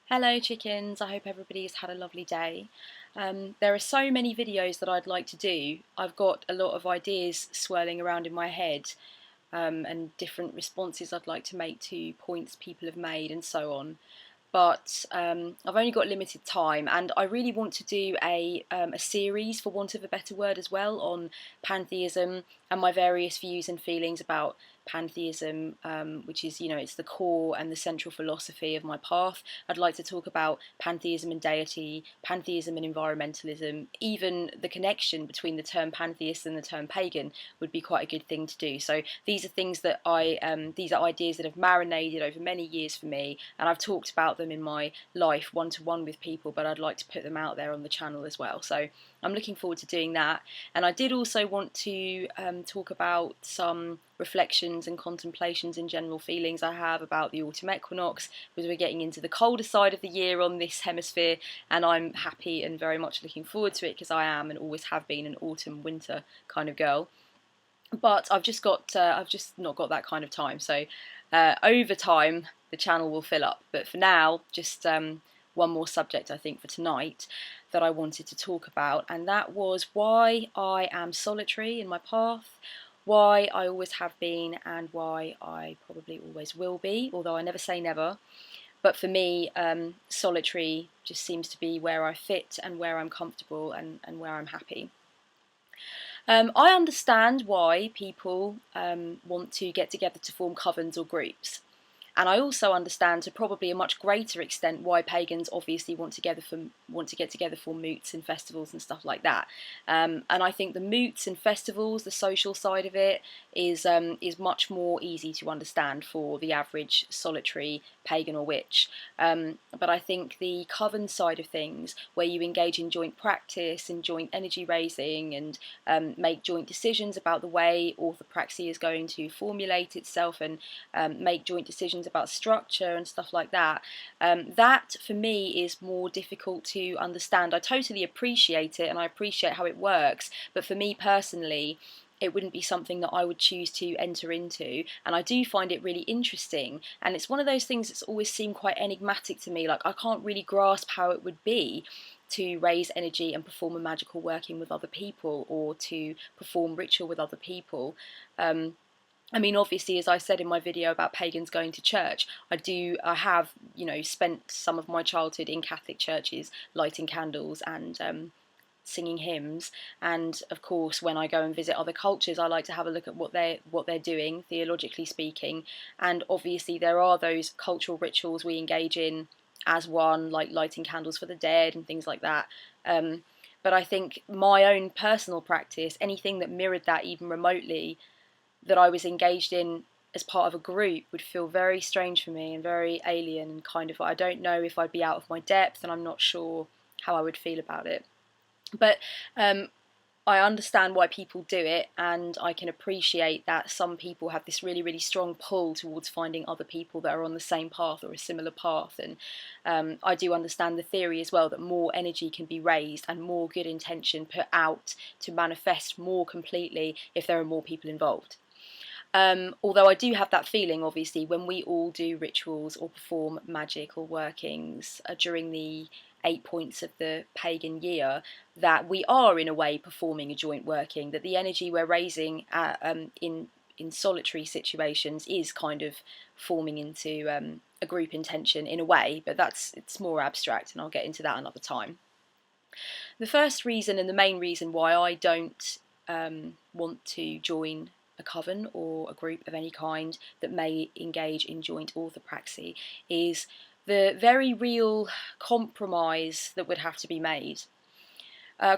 Hello chickens, I hope everybody's had a lovely day. There are so many videos that I'd like to do. I've got a lot of ideas swirling around in my head and different responses I'd like to make to points people have made and so on. But I've only got limited time, and I really want to do a series, for want of a better word, as well, on pantheism and my various views and feelings about pantheism, which is, it's the core and the central philosophy of my path. I'd like to talk about pantheism and deity, pantheism and environmentalism, even the connection between the term pantheist and the term pagan would be quite a good thing to do. So these are things that these are ideas that have marinated over many years for me, and I've talked about them in my life one-to-one with people, but I'd like to put them out there on the channel as well. So I'm looking forward to doing that. And I did also want to talk about some reflections and contemplations and general feelings I have about the autumn equinox, because we're getting into the colder side of the year on this hemisphere, and I'm happy and very much looking forward to it because I am and always have been an autumn winter kind of girl. But I've just not got that kind of time, so over time the channel will fill up, but for now just one more subject I think for tonight that I wanted to talk about, and that was why I am solitary in my path, why I always have been, and why I probably always will be, although I never say never. But for me, solitary just seems to be where I fit and where I'm comfortable and where I'm happy. I understand why people want to get together to form covens or groups. And I also understand to probably a much greater extent why pagans obviously want to get together for moots and festivals and stuff like that. And I think the moots and festivals, the social side of it, is much more easy to understand for the average solitary pagan or witch. But I think the coven side of things, where you engage in joint practice and joint energy raising and make joint decisions about the way orthopraxy is going to formulate itself, and make joint decisions about structure and stuff like that, that for me is more difficult to understand. I totally appreciate it and I appreciate how it works, but for me personally it wouldn't be something that I would choose to enter into, and I do find it really interesting, and it's one of those things that's always seemed quite enigmatic to me. Like, I can't really grasp how it would be to raise energy and perform a magical working with other people, or to perform ritual with other people. I mean, obviously, as I said in my video about pagans going to church, I have, spent some of my childhood in Catholic churches, lighting candles and singing hymns. And of course, when I go and visit other cultures, I like to have a look at what they're doing, theologically speaking. And obviously, there are those cultural rituals we engage in as one, like lighting candles for the dead and things like that. But I think my own personal practice, anything that mirrored that even remotely, that I was engaged in as part of a group, would feel very strange for me and very alien, and kind of, I don't know if I'd be out of my depth, and I'm not sure how I would feel about it. But I understand why people do it, and I can appreciate that some people have this really, really strong pull towards finding other people that are on the same path or a similar path. And I do understand the theory as well that more energy can be raised and more good intention put out to manifest more completely if there are more people involved. Although I do have that feeling, obviously, when we all do rituals or perform magical workings during the 8 points of the pagan year, that we are in a way performing a joint working, that the energy we're raising in solitary situations is kind of forming into a group intention in a way, but it's more abstract, and I'll get into that another time. The first reason, and the main reason why I don't want to join a coven or a group of any kind that may engage in joint orthopraxy, is the very real compromise that would have to be made.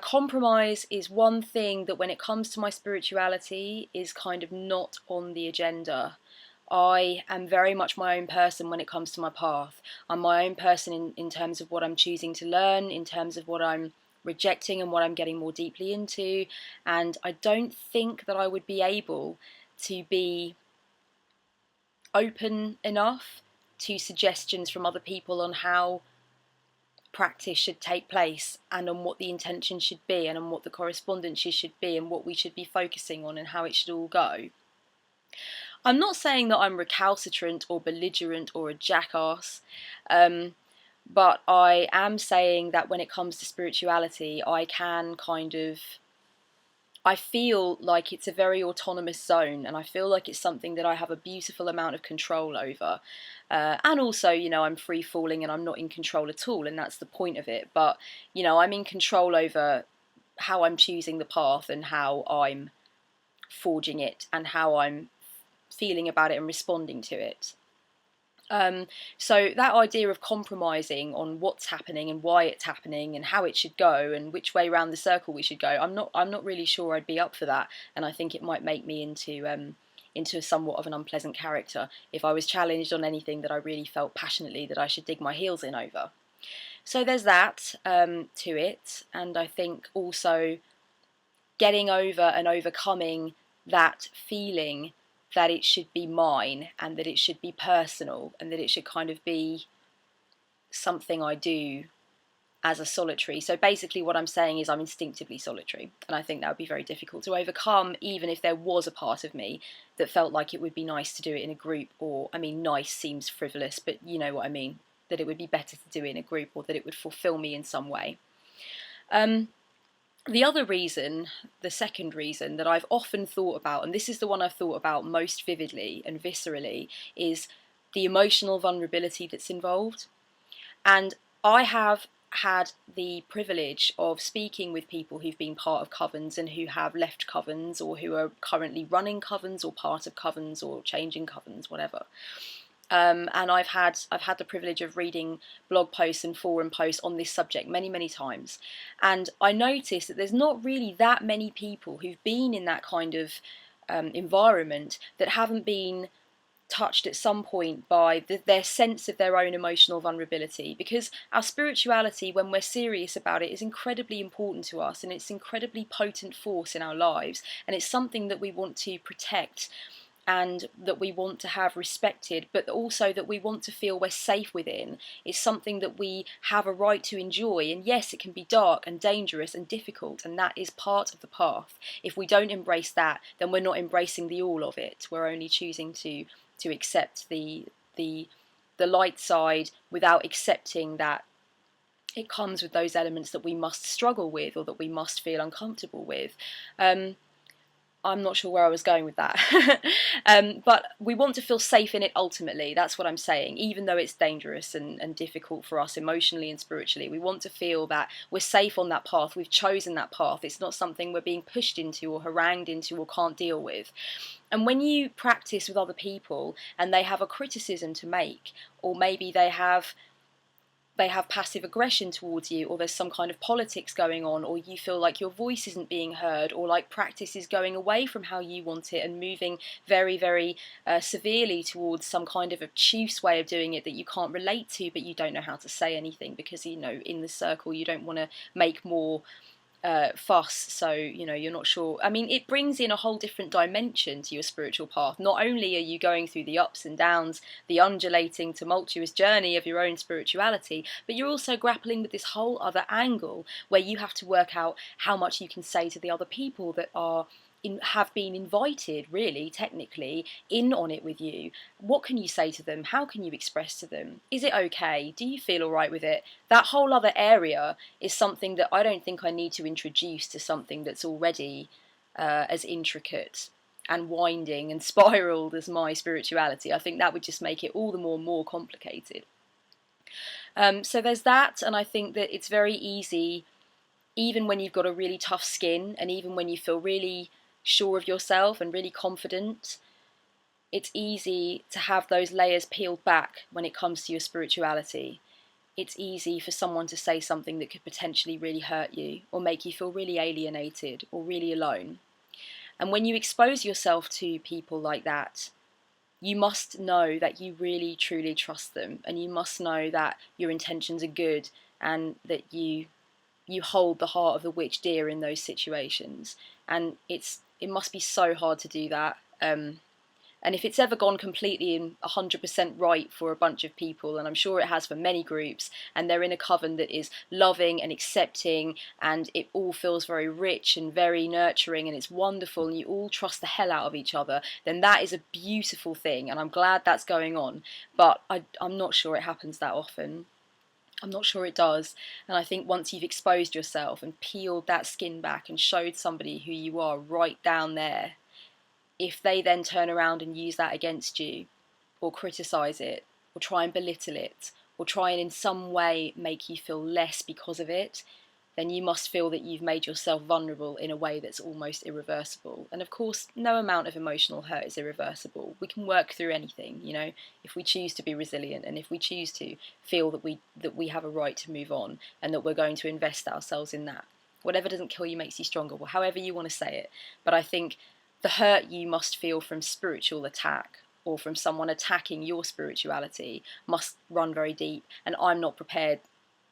Compromise is one thing that, when it comes to my spirituality, is kind of not on the agenda. I am very much my own person when it comes to my path. I'm my own person in terms of what I'm choosing to learn, in terms of what I'm rejecting and what I'm getting more deeply into, and I don't think that I would be able to be open enough to suggestions from other people on how practice should take place, and on what the intention should be, and on what the correspondences should be, and what we should be focusing on, and how it should all go. I'm not saying that I'm recalcitrant or belligerent or a jackass. But I am saying that when it comes to spirituality, I can kind of, I feel like it's a very autonomous zone, and I feel like it's something that I have a beautiful amount of control over. And also, you know, I'm free falling and I'm not in control at all, and that's the point of it. But, you know, I'm in control over how I'm choosing the path and how I'm forging it and how I'm feeling about it and responding to it. So that idea of compromising on what's happening and why it's happening and how it should go and which way around the circle we should go, I'm not really sure I'd be up for that, and I think it might make me into somewhat of an unpleasant character if I was challenged on anything that I really felt passionately that I should dig my heels in over. So there's that to it, and I think also getting over and overcoming that feeling that it should be mine and that it should be personal and that it should kind of be something I do as a solitary. So basically what I'm saying is I'm instinctively solitary, and I think that would be very difficult to overcome, even if there was a part of me that felt like it would be nice to do it in a group, or, I mean, nice seems frivolous, but you know what I mean, that it would be better to do it in a group, or that it would fulfill me in some way. The other reason, the second reason that I've often thought about, and this is the one I've thought about most vividly and viscerally, is the emotional vulnerability that's involved. And I have had the privilege of speaking with people who've been part of covens and who have left covens, or who are currently running covens or part of covens or changing covens, whatever. And I've had the privilege of reading blog posts and forum posts on this subject many times, and I noticed that there's not really that many people who've been in that kind of environment that haven't been touched at some point by their sense of their own emotional vulnerability, because our spirituality, when we're serious about it, is incredibly important to us, and it's an incredibly potent force in our lives, and it's something that we want to protect and that we want to have respected, but also that we want to feel we're safe within. It's something that we have a right to enjoy, and yes, it can be dark and dangerous and difficult, and that is part of the path. If we don't embrace that, then we're not embracing the all of it. We're only choosing to accept the light side without accepting that it comes with those elements that we must struggle with or that we must feel uncomfortable with. I'm not sure where I was going with that. But we want to feel safe in it ultimately. That's what I'm saying. Even though it's dangerous and difficult for us emotionally and spiritually, we want to feel that we're safe on that path. We've chosen that path. It's not something we're being pushed into or harangued into or can't deal with. And when you practice with other people and they have a criticism to make, or maybe they have passive aggression towards you, or there's some kind of politics going on, or you feel like your voice isn't being heard, or like practice is going away from how you want it and moving very severely towards some kind of obtuse way of doing it that you can't relate to, but you don't know how to say anything because, you know, in the circle you don't want to make more fuss, so you know you're not sure. I mean, it brings in a whole different dimension to your spiritual path. Not only are you going through the ups and downs, the undulating, tumultuous journey of your own spirituality, but you're also grappling with this whole other angle where you have to work out how much you can say to the other people that have been invited, really, technically, in on it with you. What can you say to them? How can you express to them? Is it okay? Do you feel alright with it? That whole other area is something that I don't think I need to introduce to something that's already as intricate and winding and spiraled as my spirituality. I think that would just make it all the more complicated. So there's that, and I think that it's very easy, even when you've got a really tough skin, and even when you feel really sure of yourself and really confident, it's easy to have those layers peeled back when it comes to your spirituality. It's easy for someone to say something that could potentially really hurt you or make you feel really alienated or really alone. And when you expose yourself to people like that, you must know that you really truly trust them, and you must know that your intentions are good and that you hold the heart of the witch dear in those situations. And it must be so hard to do that. And if it's ever gone completely in 100% right for a bunch of people, and I'm sure it has for many groups, and they're in a coven that is loving and accepting, and it all feels very rich and very nurturing, and it's wonderful, and you all trust the hell out of each other, then that is a beautiful thing, and I'm glad that's going on. But I'm not sure it happens that often. I'm not sure it does. And I think once you've exposed yourself and peeled that skin back and showed somebody who you are right down there, if they then turn around and use that against you, or criticise it, or try and belittle it, or try and in some way make you feel less because of it, then you must feel that you've made yourself vulnerable in a way that's almost irreversible. And of course, no amount of emotional hurt is irreversible. We can work through anything, you know, if we choose to be resilient and if we choose to feel that we have a right to move on and that we're going to invest ourselves in that. Whatever doesn't kill you makes you stronger, or however you want to say it. But I think the hurt you must feel from spiritual attack or from someone attacking your spirituality must run very deep, and I'm not prepared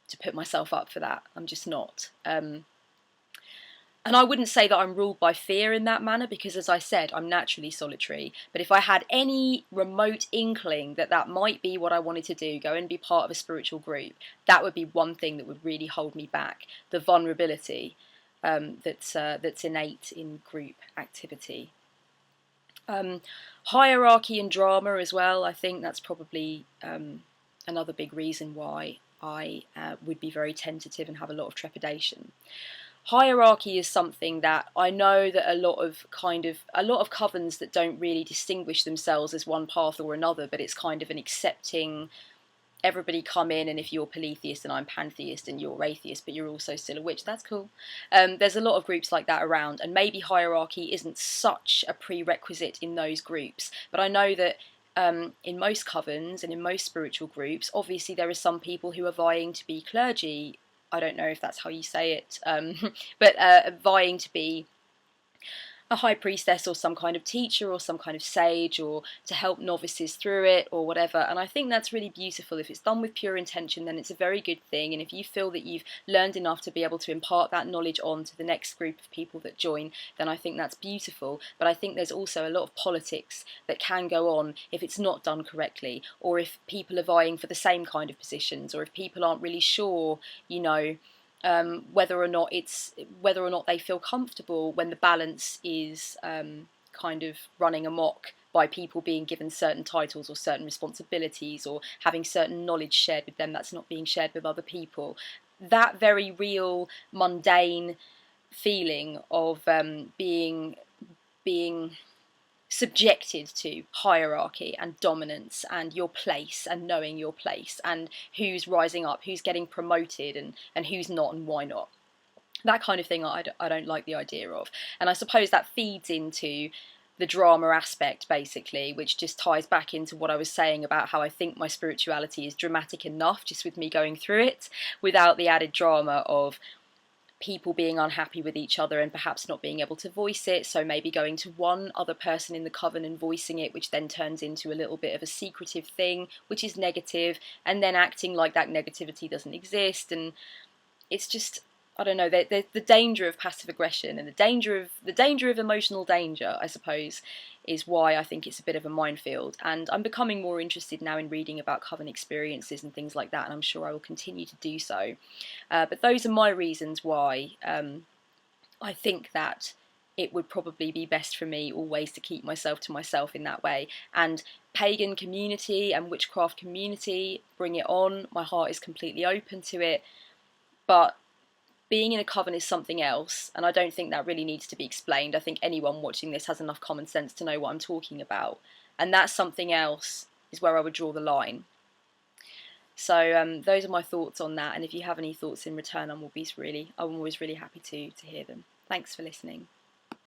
to put myself up for that. I'm just not. And I wouldn't say that I'm ruled by fear in that manner, because as I said, I'm naturally solitary. But if I had any remote inkling that that might be what I wanted to do, go and be part of a spiritual group, that would be one thing that would really hold me back. The vulnerability that's innate in group activity. Hierarchy and drama as well. I think that's probably another big reason why I would be very tentative and have a lot of trepidation. Hierarchy is something that I know that a lot of covens that don't really distinguish themselves as one path or another, but it's kind of an accepting, everybody come in, and if you're polytheist and I'm pantheist and you're atheist but you're also still a witch, that's cool. There's a lot of groups like that around, and maybe hierarchy isn't such a prerequisite in those groups, but I know that in most covens and in most spiritual groups, obviously there are some people who are vying to be clergy. I don't know if that's how you say it, but vying to be a high priestess or some kind of teacher or some kind of sage, or to help novices through it or whatever. And I think that's really beautiful. If it's done with pure intention, then it's a very good thing. And if you feel that you've learned enough to be able to impart that knowledge on to the next group of people that join, then I think that's beautiful. But I think there's also a lot of politics that can go on if it's not done correctly, or if people are vying for the same kind of positions, or if people aren't really sure, you know, whether or not they feel comfortable when the balance is kind of running amok by people being given certain titles or certain responsibilities, or having certain knowledge shared with them that's not being shared with other people. That very real mundane feeling of being subjected to hierarchy and dominance and your place and knowing your place and who's rising up, who's getting promoted and who's not, and why not. That kind of thing I don't like the idea of. And I suppose that feeds into the drama aspect, basically, which just ties back into what I was saying about how I think my spirituality is dramatic enough just with me going through it, without the added drama of people being unhappy with each other and perhaps not being able to voice it, so maybe going to one other person in the coven and voicing it, which then turns into a little bit of a secretive thing, which is negative, and then acting like that negativity doesn't exist. And it's just, I don't know, the danger of passive aggression and the danger of emotional danger, I suppose, is why I think it's a bit of a minefield. And I'm becoming more interested now in reading about coven experiences and things like that, and I'm sure I will continue to do so. But those are my reasons why I think that it would probably be best for me always to keep myself to myself in that way. And pagan community and witchcraft community, bring it on. My heart is completely open to it. But being in a coven is something else, and I don't think that really needs to be explained. I think anyone watching this has enough common sense to know what I'm talking about. And that something else is where I would draw the line. So those are my thoughts on that, and if you have any thoughts in return, I'm always really happy to hear them. Thanks for listening.